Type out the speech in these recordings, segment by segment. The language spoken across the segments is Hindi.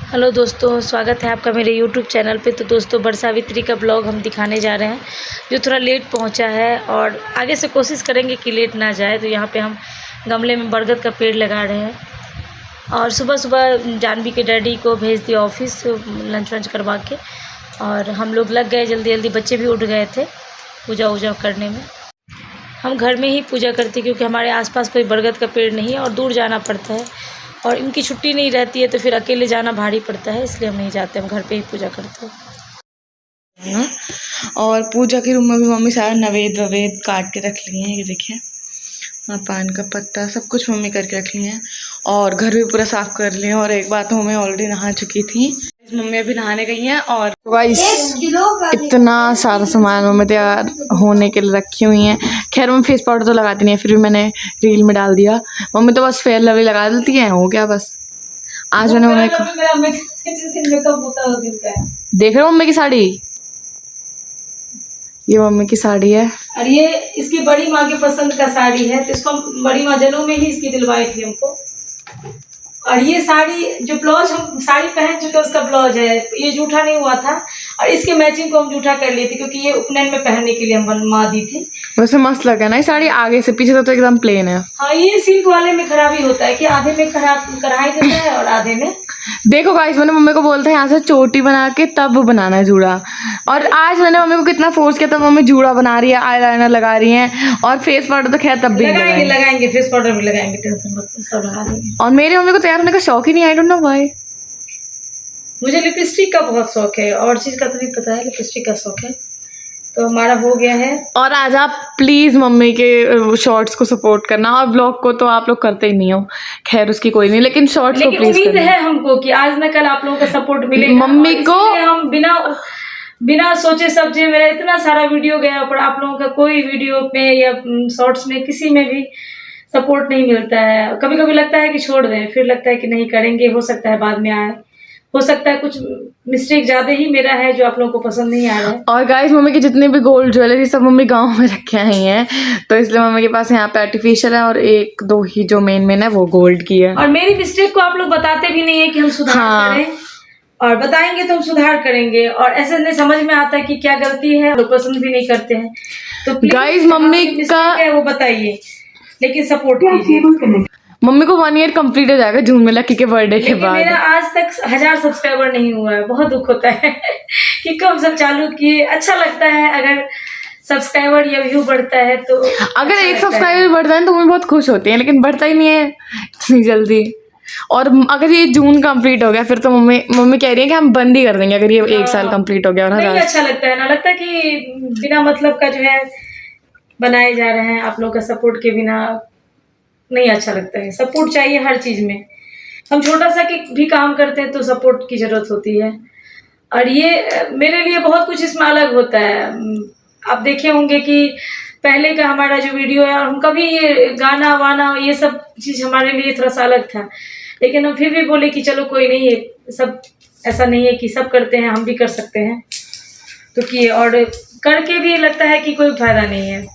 हेलो दोस्तों, स्वागत है आपका मेरे यूट्यूब चैनल पे। तो दोस्तों, बरसावित्री का ब्लॉग हम दिखाने जा रहे हैं जो थोड़ा लेट पहुंचा है और आगे से कोशिश करेंगे कि लेट ना जाए। तो यहाँ पे हम गमले में बरगद का पेड़ लगा रहे हैं और सुबह सुबह जानवी के डैडी को भेज दिया ऑफिस लंच वंच करवा के, और हम लोग लग गए जल्दी जल्दी। बच्चे भी उठ गए थे पूजा वूजा करने में। हम घर में ही पूजा करते क्योंकि हमारे आसपास कोई बरगद का पेड़ नहीं है और दूर जाना पड़ता है और इनकी छुट्टी नहीं रहती है, तो फिर अकेले जाना भारी पड़ता है, इसलिए हम नहीं जाते, हम घर पे ही पूजा करते हैं। और पूजा के रूम में भी मम्मी सारा नवेद ववेद काट के रख ली है। ये देखिए, पान का पत्ता सब कुछ मम्मी करके रख ली है और घर भी पूरा साफ कर लिए। और एक बात, मम्मी ऑलरेडी नहा चुकी थी, मम्मी अभी नहाने गई हैं। और गाइस, इतना सारा सामान मम्मी तैयार होने के लिए रखी हुई हैं। खैर मम्मी फेस पाउडर तो लगाती नहीं है, फिर भी मैंने रील में डाल दिया। मम्मी तो बस फेयर लवली लगा देती है, हो गया बस। आज मैंने मम्मी को देख रहे हो मम्मी की साड़ी, ये मम्मी की साड़ी है और ये इसकी बड़ी माँ की पसंद का साड़ी है, तो इसको बड़ी माँ जनों में ही इसकी दिलवाई थी हमको। और ये साड़ी जो ब्लाउज हम साड़ी पहन चुके उसका ब्लाउज है, ये जूठा नहीं हुआ था और इसके मैचिंग को हम जूठा कर लिए थे क्योंकि ये उपनयन में पहनने के लिए हम माँ दी थी। वैसे मस्त लगा ना ये साड़ी, आगे से पीछे तो एकदम प्लेन है। हाँ, ये सिल्क वाले में खराबी होता है कि आधे में खराब कढ़ाई देता है और आधे में। देखो गाइस, मैंने मम्मी को बोलता है यहाँ से चोटी बना के तब बनाना है जूड़ा, और आज मैंने मम्मी को कितना फोर्स किया, तब मम्मी जूड़ा बना रही है, आईलाइनर लगा रही है और फेस पाउडर तो खैर तब भी लगाएंगे फेस पाउडर भी लगाएंगे, टेंशन मत, सब लगा देंगे। और मेरी मम्मी को तैयार होने का शौक ही नहीं, आई डोंट नो व्हाई। मुझे लिपस्टिक का बहुत शौक है और चीज़ का तो नहीं पता है, लिपस्टिक का शौक है, तो हमारा हो गया है। और आज आप प्लीज मम्मी के शॉर्ट्स को सपोर्ट करना, और ब्लॉग को तो आप लोग करते ही नहीं हो, खैर उसकी कोई नहीं, लेकिन शॉर्ट्स को प्लीज उम्मीद है हमको कि आज न कल आप लोगों का सपोर्ट मिलेगा। मम्मी को हम बिना सोचे समझे, मेरा इतना सारा वीडियो गया पर आप लोगों का कोई वीडियो में या शॉर्ट्स में किसी में भी सपोर्ट नहीं मिलता है। कभी कभी लगता है कि छोड़ दें, फिर लगता है कि नहीं करेंगे, हो सकता है बाद में आए, हो सकता है कुछ मिस्टेक ज्यादा ही मेरा है जो आप लोगों को पसंद नहीं आ रहा है। और गाइस, मम्मी की जितनी भी गोल्ड ज्वेलरी सब मम्मी गांव में रखे आई हैं, तो इसलिए मम्मी के पास यहाँ पे आर्टिफिशियल है और एक दो ही जो मेन है वो गोल्ड की है। और मेरी मिस्टेक को आप लोग बताते भी नहीं है कि हम सुधार करें, और बताएंगे तो हम सुधार करेंगे, और ऐसे नहीं समझ में आता है कि क्या गलती है, लोग पसंद भी नहीं करते हैं। तो गाइस, मम्मी का है वो बताइए, लेकिन सपोर्ट कीजिए। मम्मी को 1 ईयर कंप्लीट हो जाएगा जून में लकी के बर्थडे के बाद। मेरा आज तक 1000 सब्सक्राइबर नहीं हुआ है, बहुत दुख होता है कि कब सब चालू किए। अच्छा लगता है अगर सब्सक्राइबर या व्यू बढ़ता है, तो अगर एक सब्सक्राइबर बढ़ता है तो मम्मी बहुत खुश होती है, लेकिन बढ़ता ही नहीं है इतनी जल्दी। और अगर ये जून कंप्लीट हो गया फिर तो मम्मी कह रही है कि हम बंद ही कर देंगे अगर ये 1 साल कंप्लीट हो गया। और नहीं अच्छा लगता है ना, लगता है कि बिना मतलब का जो है बनाए जा रहे हैं, आप लोग का सपोर्ट के बिना नहीं अच्छा लगता है। सपोर्ट चाहिए हर चीज में, हम छोटा सा भी काम करते हैं तो सपोर्ट की जरूरत होती है, और ये मेरे लिए बहुत कुछ इसमें अलग होता है। आप देखे होंगे कि पहले का हमारा जो वीडियो है, हम कभी ये गाना वाना ये सब चीज हमारे लिए थोड़ा सा अलग था, लेकिन हम फिर भी बोले कि चलो कोई नहीं, ये सब ऐसा नहीं है कि सब करते हैं, हम भी कर सकते हैं, तो किए, और करके भी लगता है कि कोई फायदा नहीं है।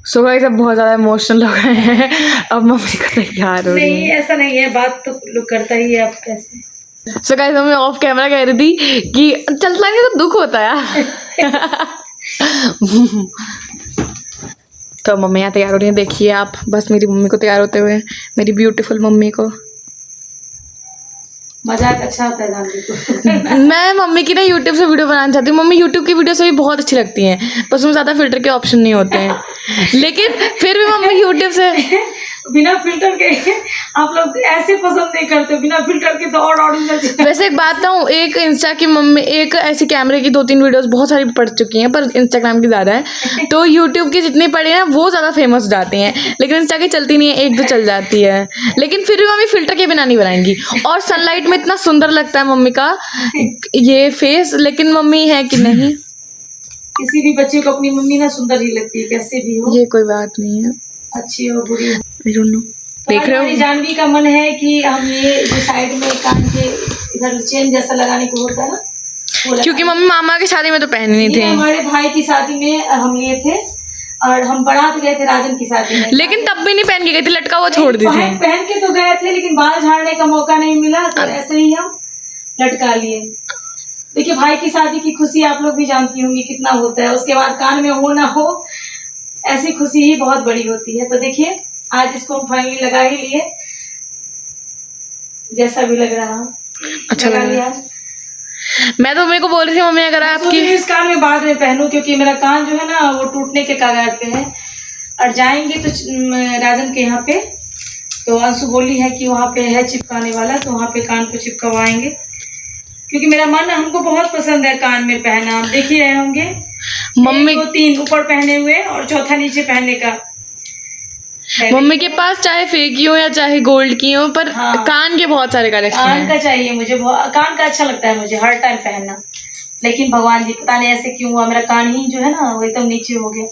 सो गाइस, अब बहुत ज़्यादा इमोशनल हो गए हैं, अब मम्मी को तैयार हो रही है। नहीं ऐसा नहीं है, बात तो लोग करता ही है, आप कैसे। So guys, mummy of camera कह रही थी कि चलता नहीं तो दुख होता है तो मम्मी यहाँ तैयार हो रही है, देखिए आप बस मेरी मम्मी को तैयार होते हुए, मेरी ब्यूटीफुल मम्मी को। मजाक अच्छा होता है जानवी को मैं मम्मी की ना यूट्यूब से वीडियो बनाना चाहती हूँ। मम्मी यूट्यूब की वीडियो से भी बहुत अच्छी लगती हैं, बस उसमें ज़्यादा फिल्टर के ऑप्शन नहीं होते हैं लेकिन फिर भी मम्मी यूट्यूब से बिना फिल्टर के आप लोग ऐसे पसंद नहीं करते, बिना फिल्टर के तो और ऑडियंस। वैसे एक बात बताऊँ, एक इंस्टा की मम्मी, एक ऐसी कैमरे की 2-3 वीडियोस बहुत सारी पड़ चुकी हैं, पर इंस्टाग्राम की ज़्यादा है, तो यूट्यूब की जितनी पड़ी हैं वो ज़्यादा फेमस जाती हैं, लेकिन इंस्टा की चलती नहीं है, 1-2 चल जाती है, लेकिन फिर भी मम्मी फिल्टर के बिना नहीं बनाएंगी। और सनलाइट में इतना सुंदर लगता है मम्मी का ये फेस, लेकिन मम्मी है कि नहीं, किसी भी बच्चे को अपनी मम्मी ना सुंदर ही लगती है, कैसे भी हो, ये कोई बात नहीं है, अच्छी हो बुरी हो। I don't know। देख रहे हो, जानवी का मन है कि हम ये जो साइड में कान के इधर चेन जैसा लगाने को होता है ना, क्योंकि मम्मी मामा की शादी में तो पहने नहीं थे, हमारे भाई की शादी में हम लिए थे और हम बारात गए थे राजन की शादी में, लेकिन तब भी नहीं पहन के गए थे, लटका हुआ छोड़ दी थी। पहन के तो गए थे, लेकिन बाल झाड़ने का मौका नहीं मिला, तो ऐसे ही हम लटका लिए। देखिए भाई की शादी की खुशी आप लोग भी जानती होंगी कितना होता है, उसके बाद कान में हो ना हो ऐसी खुशी ही बहुत बड़ी होती है। तो देखिए आज इसको हम फाइनली लगा ही लिए, जैसा भी लग रहा हो अच्छा लगा लग लिया। रहा है। मैं तो मम्मी को बोल रही थी मम्मी अगर आपकी इस कान में बाद में पहनूं क्योंकि मेरा कान जो है ना वो टूटने के कगार पे है, और जाएंगे तो राजन के यहाँ पे, तो अंशु बोली है कि वहाँ पे है चिपकाने वाला, तो वहाँ पे कान को चिपकवाएंगे क्योंकि मेरा मन हमको बहुत पसंद है कान में पहना। आप देख ही रहे होंगे मम्मी 1 2 3 ऊपर पहने हुए और चौथा नीचे पहनने का। मम्मी के पास चाहे फेक की हो या चाहे गोल्ड की हो, पर हाँ। कान के बहुत सारे कलेक्शन कान हैं। का चाहिए मुझे, कान का अच्छा लगता है मुझे हर टाइम पहनना, लेकिन भगवान जी पता नहीं ऐसे क्यों हुआ, मेरा कान ही जो है ना वो एकदम नीचे हो गया।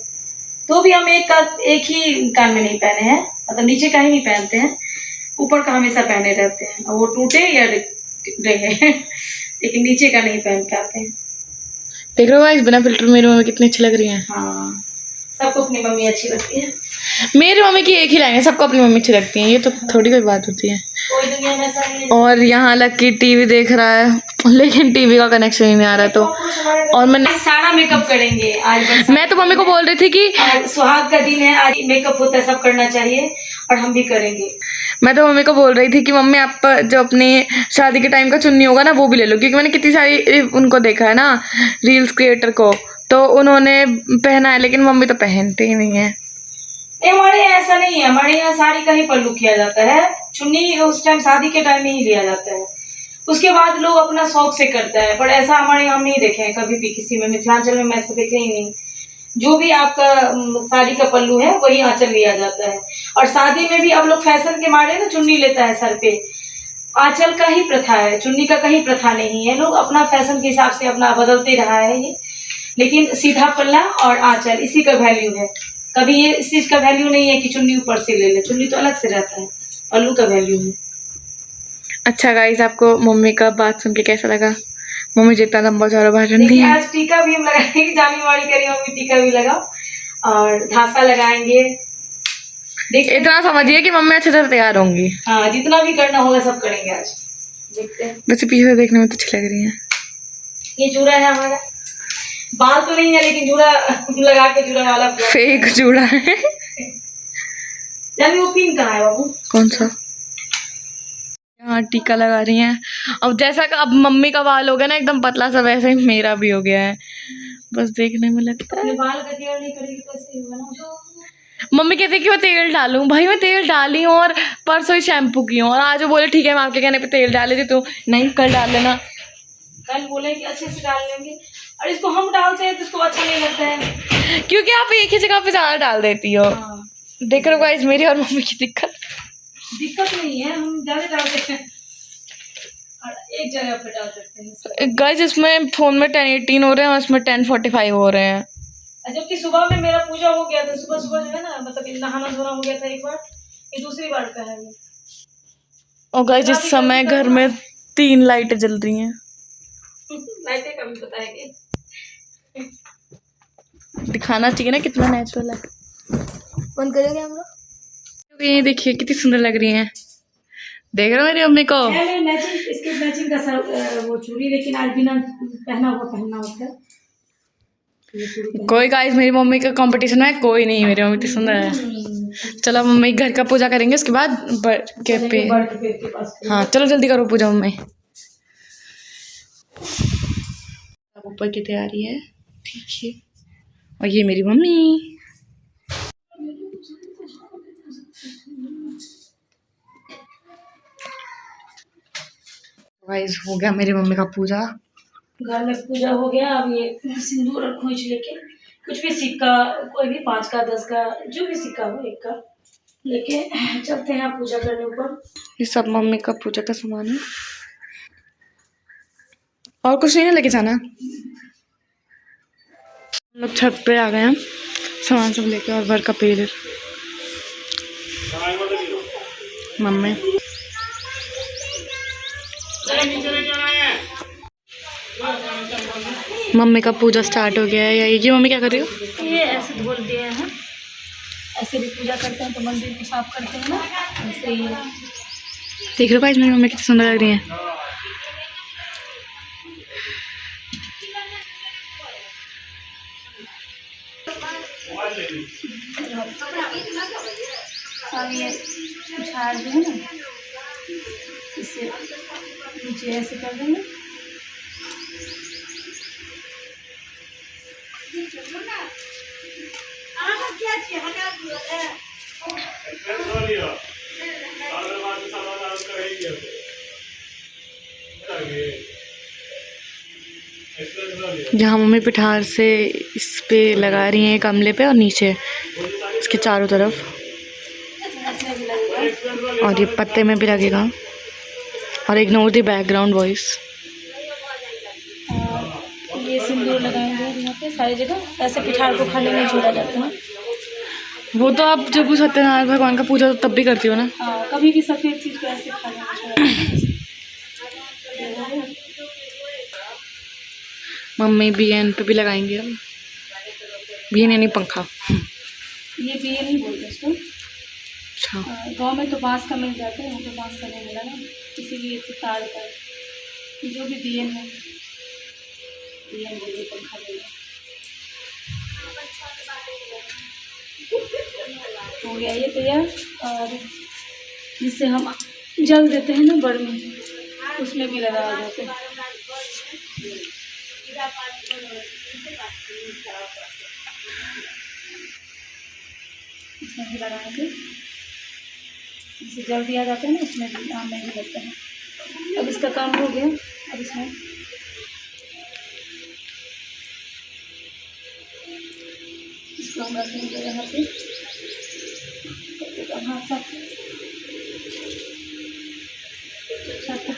तो भी हम एक ही कान में नहीं पहने हैं, मतलब नीचे का ही नहीं पहनते हैं, ऊपर का हमेशा पहने रहते हैं, और वो टूटे या रहे लेकिन नीचे का नहीं पहन के आते हैं। देख रहे हो गाइस बिना फिल्टर मेरी मम्मी कितनी अच्छी लग रही है। हाँ सबको अपनी मम्मी अच्छी लगती है। मेरी मम्मी की एक ही लाइन है, सबको अपनी मम्मी अच्छी लगती है, ये तो थोड़ी कोई बात होती है। कोई दुनिया में ऐसा नहीं है। और यहाँ लकी टीवी देख रहा है लेकिन टीवी का कनेक्शन ही नहीं आ रहा, तो और मैंने सारा मेकअप करेंगे आज। मैं तो मम्मी को बोल रही थी कि आज सुहाग का दिन है, आज मेकअप होता है, सब करना चाहिए और हम भी करेंगे। मैं तो मम्मी को बोल रही थी कि मम्मी आप जो अपनी शादी के टाइम का चुन्नी होगा ना वो भी ले लो, क्योंकि मैंने कितनी सारी उनको देखा है ना रील्स क्रिएटर को, तो उन्होंने पहना है लेकिन मम्मी तो पहनते ही नहीं है। हमारे यहाँ ऐसा नहीं है, हमारे यहाँ साड़ी का ही पल्लू किया जाता है, चुन्नी उस टाइम शादी के टाइम में ही लिया जाता है, उसके बाद लोग अपना शौक से करता है, पर ऐसा हमारे यहाँ नहीं देखे हैं कभी भी किसी में, मिथिलांचल में ऐसा देखे ही नहीं। जो भी आपका साड़ी का पल्लू है वही आंचल लिया जाता है, और शादी में भी अब लोग फैशन के मारे ना चुन्नी लेता है सर पे, आंचल का ही प्रथा है, चुन्नी का कहीं प्रथा नहीं है, लोग अपना फैशन के हिसाब से अपना बदलते रहा है ये, लेकिन सीधा पल्ला और आंचल इसी का वैल्यू है। कभी ये इस चीज का वैल्यू नहीं है कि चुन्नी ऊपर से ले ले, चुन्नी तो अलग से रहता है, पल्लू का वैल्यू है। अच्छा गाइस आपको मम्मी का बात सुन के कैसा लगा? मम्मी जितना लंबा चौड़ा भाषण दी है। आज टीका भी हम लगाएंगे, जानी वाली करी मम्मी टीका भी लगाओ और धासा लगाएंगे। इतना समझिए कि मम्मी अच्छे से तैयार होंगी। हाँ जितना भी करना होगा सब करेंगे आज, देखते हैं। वैसे पीछे देखने में तो अच्छी लग रही है। ये जूड़ा है हमारा, बाल तो नहीं है लेकिन जूड़ा लगा के जूड़ा वाला फेक जूड़ा है। वो पिन कहाँ है बाबू? कौन सा? यहाँ टीका लगा रही हैं। अब जैसा कि अब मम्मी का बाल हो गया ना एकदम पतला सा, वैसे ही मेरा भी हो गया है, बस देखने में लगता है। बाल का केयर नहीं करेगी तो ऐसे ही होगा ना। मम्मी कहती है कि मैं तेल डालूं, भाई मैं तेल डाली हूँ और परसों ही शैम्पू की हूँ, और आज वो बोले ठीक है मैं आपके कहने पे तेल डाल लेती, तो नहीं कल डाल लेना। कल बोले कि अच्छे से डाल लेंगे, और इसको हम डालते हैं तो इसको अच्छा नहीं लगता है, क्योंकि आप एक ही जगह पे ज़्यादा डाल देती हो। हाँ। देख रहे हो गाइस मेरी और मम्मी की दिक्कत नहीं है, हम ज़्यादा डालते हैं और एक जगह पे डाल देते हैं। गाइस इसमें फ़ोन में 10:18 हो रहे हैं और इसमें 10:45 हो रहे हैं। जबकि सुबह में मेरा पूजा हो गया था, सुबह सुबह जो है ना, मतलब नहाना धोना हो गया था एक बार, ये दूसरी बार का है ये। और गाइस इस समय घर में 3 लाइटें जल रही हैं। लाइटें का भी पता है कि दिखाना चाहिए ना कितना नेचुरल है। बंद करेंगे हम लोग। ये देखिए कितनी सुंदर लग रही हैं, देख रहे हो मेरी मम्मी को? मैचिंग, इसके मैचिंग का वो चूड़ी, लेकिन आज बिना पहनना होता है। कोई गाइस मेरी मम्मी का कंपटीशन में कोई नहीं, मेरी मम्मी इतनी सुंदर है। चलो मम्मी घर का पूजा करेंगे उसके बाद के पे। हाँ चलो जल्दी करो पूजा मम्मी। ऊपर की तैयारी है, ठीक है। और ये मेरी मम्मी। गाइस हो गया मेरी मम्मी का पूजा, घर में पूजा हो गया। अब ये सिंदूर और खोइच लेके, कुछ भी सिक्का, कोई भी 5 का 10 का जो भी सिक्का हो 1 का लेके चलते हैं पूजा करने ऊपर। ये सब मम्मी का पूजा का सामान है, और कुछ नहीं है लेके जाना। हम लोग छत पे आ गए हैं सामान सब लेके, और भर का पेड़ मम्मी। मम्मी का पूजा स्टार्ट हो गया है। ये मम्मी क्या कर रही हो? ये ऐसे धोल दिए हैं, ऐसे भी पूजा करते हैं तो मंदिर को साफ करते हैं ना, ऐसे ही। देख रहे हो भाई मेरी मम्मी कितनी सुंदर लग रही है। हम ये पिठार जो है ना, इसे नीचे ऐसे कर देंगे। यहाँ मम्मी पिठार से इस पे लगा रही हैं गमले पे और नीचे इसके चारों तरफ, और ये पत्ते में भी लगेगा। और इग्नोर द बैकग्राउंड वॉइस। ये सिंदूर लगाएंगे यहाँ पे सारी जगह, ऐसे पिठार को खाली नहीं छोड़ा जाता है। वो तो आप जब सत्यनारायण भगवान का पूजा तब भी करती हो ना? हाँ, कभी भी सफ़ेद चीज़ को ऐसे खाली नहीं छोड़ा जाता है। मम्मी बीएन पे भी लगाएंगे हम। बीएन यानी पंखा। ये बीएन ही बोलते हैं इसको। अच्छा, गांव में तो बांस का मिल जाता है, यहाँ तो बांस का नहीं मिला ना, इसीलिए तो तार का जो भी बीएन है, बीएन बोलिए, पंखा बोलिए। हो गया ये तैयार। और जिससे हम जल देते हैं ना बड़ में, उसमें भी लगा देते हैं। इसमें भी लगाएंगे, जिसे जल दिया जाता है ना, उसमें भी आम में भी लगता है। अब इसका काम हो गया। अब इसमें इसको हम रखेंगे यहाँ पे, हाँ सब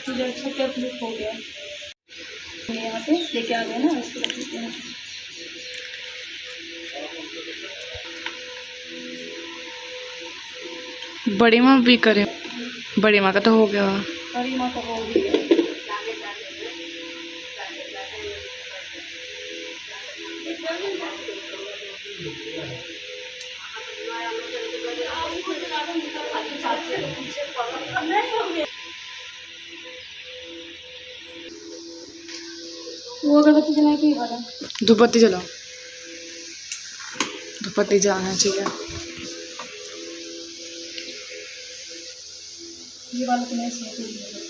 पूजा अच्छा कंप्लीट हो गया। यहाँ पे लेके आ गए ना, इसको रख देते हैं। बड़ी माँ भी करे। बड़ी माँ का तो हो गया। बड़ी माँ का हो गया। वो अगरबत्ती जला के ही वाला धूपबत्ती जलाओ। धूपबत्ती जलाना चाहिए। ये वाला तो नहीं सही।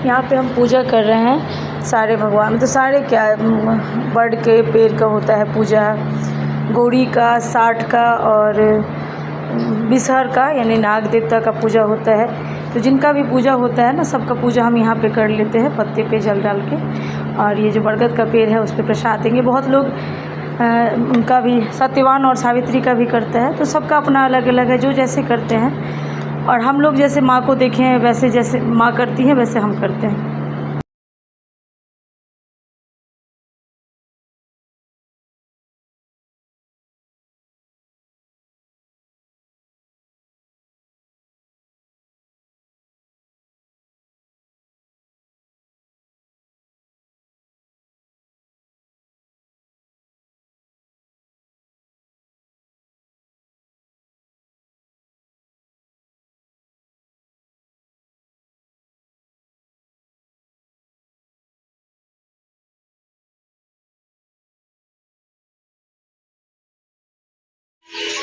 यहाँ पे हम पूजा कर रहे हैं सारे भगवान, तो सारे क्या, बड़ के पेड़ का होता है पूजा, गौरी का, साठ का और बिसहर का यानी नाग देवता का पूजा होता है। तो जिनका भी पूजा होता है ना, सबका पूजा हम यहाँ पे कर लेते हैं पत्ते पे जल डाल के। और ये जो बरगद का पेड़ है उस पर प्रसाद देंगे। बहुत लोग उनका भी सत्यवान और सावित्री का भी करता है, तो सबका अपना अलग अलग है, जो जैसे करते हैं। और हम लोग जैसे माँ को देखे हैं वैसे, जैसे माँ करती हैं वैसे हम करते हैं।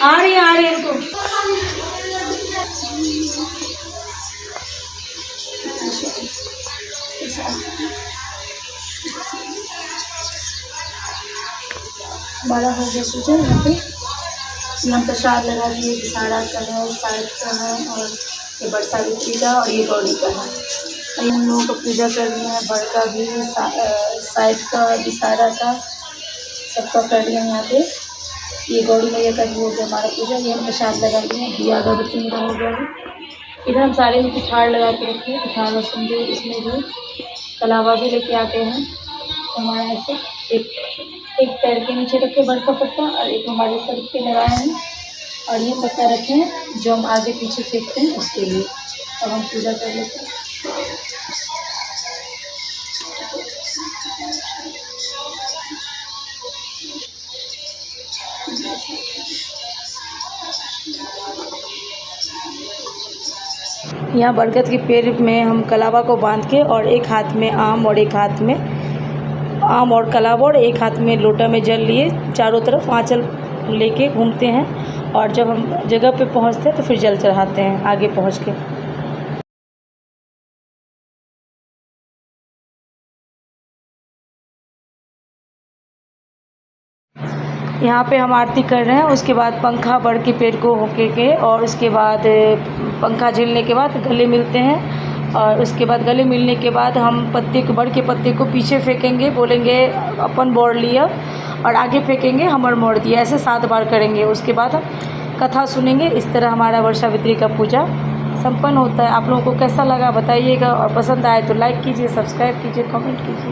आ रही है उनको। बड़ा हो गया पूजा। यहाँ पे हम प्रसाद लगा दिए, विसारा का है, साइड का है, और ये बड़ सावित्री का और ये गौरी का है। और हम लोगों को पूजा करनी है, बड़ का भी, साइड का, विसारा का, सबका कर लिया यहाँ पे। ये गौरी मैया का भी हो गया हमारा पूजा। ये हम प्रसाद लगा लिए, दिया अगरबत्ती मेरा हो गया है। इधर हम सारे में पिठार लगा के रखे, पिठार और सिंदूर, इसमें भी कलावा भी लेके आते हैं हमारे यहाँ से। एक पैर के नीचे रखे बड़ का पत्ता और एक हमारे सर पे लगाए हैं और ये पत्ता रखे हैं जो हम आगे पीछे फेंकते हैं उसके लिए। अब हम पूजा कर लेते हैं। यहाँ बरगद के पेड़ में हम कलावा को बांध के और एक हाथ में आम और एक हाथ में आम और कलावा और एक हाथ में लोटा में जल लिए चारों तरफ आंचल लेके घूमते हैं और जब हम जगह पे पहुँचते हैं तो फिर जल चढ़ाते हैं आगे पहुँच के। यहाँ पे हम आरती कर रहे हैं, उसके बाद पंखा बड़ के पेड़ को होके के और उसके बाद पंखा झेलने के बाद गले मिलते हैं और उसके बाद गले मिलने के बाद हम पत्ते को बड़ के पत्ते को पीछे फेंकेंगे, बोलेंगे अपन मोड़ लिया और आगे फेंकेंगे हमर मोड़ दिया, ऐसे 7 बार करेंगे। उसके बाद हम कथा सुनेंगे। इस तरह हमारा वर्षावित्री का पूजा संपन्न होता है। आप लोगों को कैसा लगा बताइएगा और पसंद आए तो लाइक कीजिए, सब्सक्राइब कीजिए, कमेंट कीजिए।